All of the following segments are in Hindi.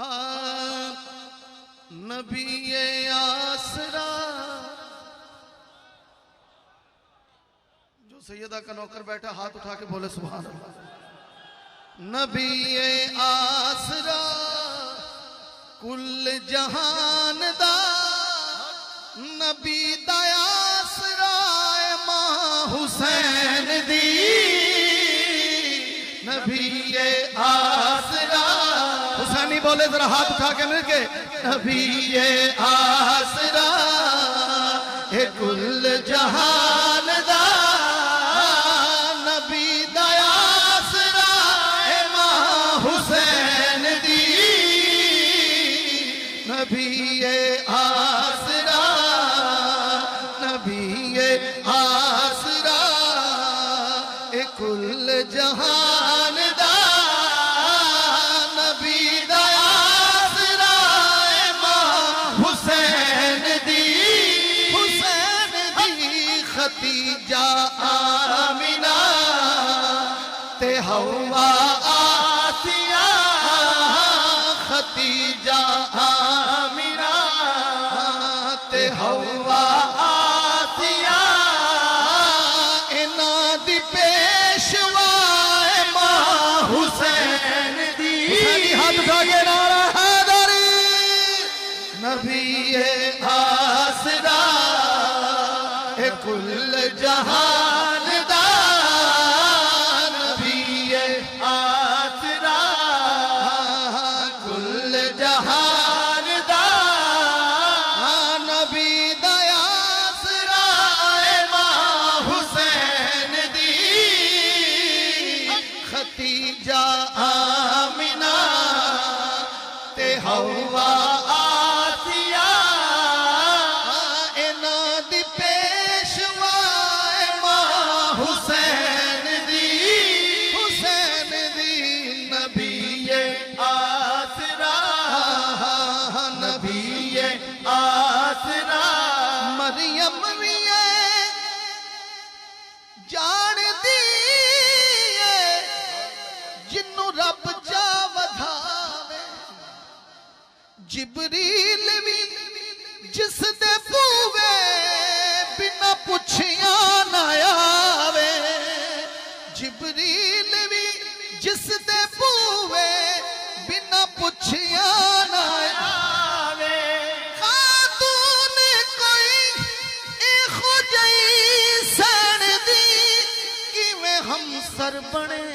हाँ नबी ये आसरा, जो सैयदा का नौकर बैठा हाथ उठा के बोले सुभान अल्लाह। नबी ये आसरा कुल जहान दा, नबी दा आसरा मां हुसैन दी। नबी ये आसरा, हुसैनी बोले जरा हाथ उठा के मिल के। नबी ये आसरा है कुल जहान दा, नबी दा आसरा है मां हुसैन दी। नबी ये आसरा, नबी ये आसरा है कुल जहान दा, खतीजा आमिना ते हवा आसिया। खतीजा आमिना ते हवा आसिया, इना दी पेशवा मां हुसैन दी। हाथ उठा के नारा हैदरी। नबी ये आसरा कुल जहान दा, नबी ये आसरा कुल जहान दा, नबी दा आसरा मां हुसैन दी। खतीजा आमिना ते हवा आसिया, इना दी हुसैन दी। हुसैन दी नबी ये आसरा, नबी ये आसरा। मरियम भी जान दी जिन्नू रब चा वधावे, जिबरील भी जिस दे पूवे बिना पुछिया ना आवे। जिबरील भी जिस दे पूवे बिना पुछिया ना आवे। खातून कोई ए खुजई सैन दी, किवें हम सर बने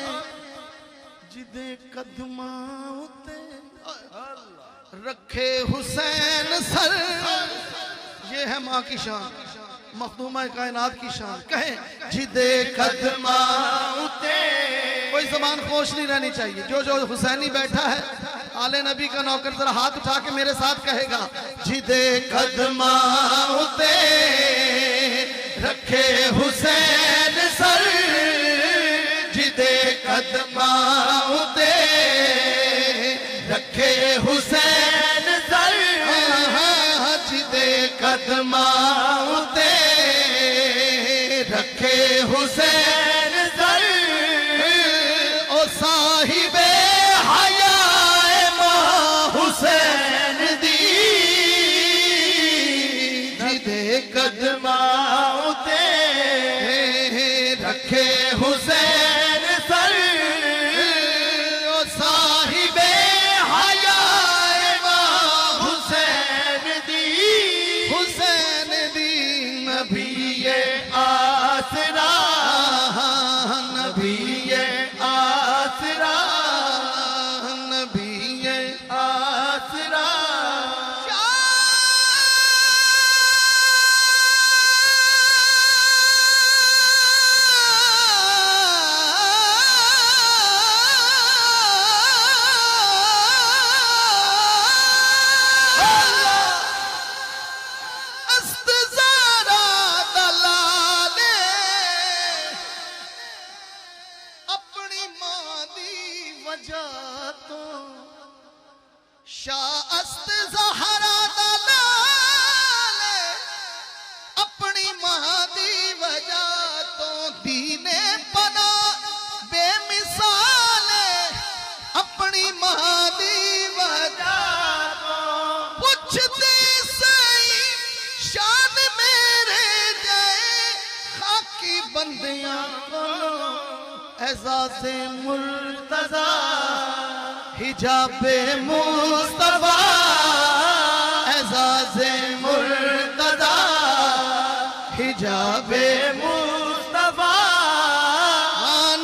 जिदे कदमां उते रखे हुसैन सर। ये है माँ की शान, मखदूमा कायनात की शान। कहे जिदे कदमा उते, कोई जबान खोश नहीं रहनी चाहिए। जो जो हुसैनी बैठा है आले नबी का नौकर जरा हाथ उठा के मेरे साथ कहेगा। जिदे कदमा उते रखे हुसैन सर, जिदे कदमा उते रखे हुसैन सर। जिदे कदमा उते रखे हुसैन सर, ओ साहिबे हया मां हुसैन दी। जिदे कदमा उते रखे हुसैन सर, ओ साहिबे हया मां हुसैन दी। हुसैन दी नबी ये आसरा, नबी ये आसरा, नबी ये आसरा। शाअस्त ज़हरा दा लाल अपनी मां दी वजह तो दीने पना बेमिसाल अपनी मां दी वजह बंदियां कोलो एजाज़े मुर्तज़ा हिजाबे मुस्तफा एजाज़े मुर्तज़ा हिजाबे मुस्तफा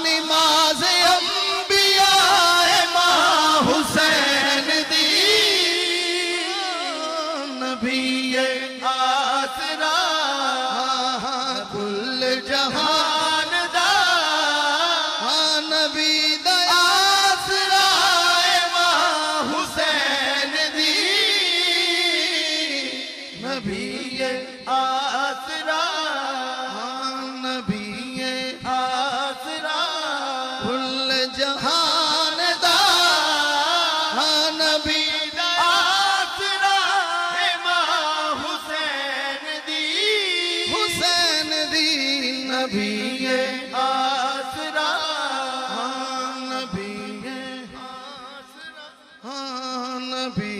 नमाज़ अंबिया मां हुसैन दी नबी आसरा कुल जहान दा नबी दा आसरा मां हुसैन दी नबी आसरा नबी आसरा कुल जहान दा नबी दा आसरा मां हुसैन दी नबी आसरा नबी आसरा नबी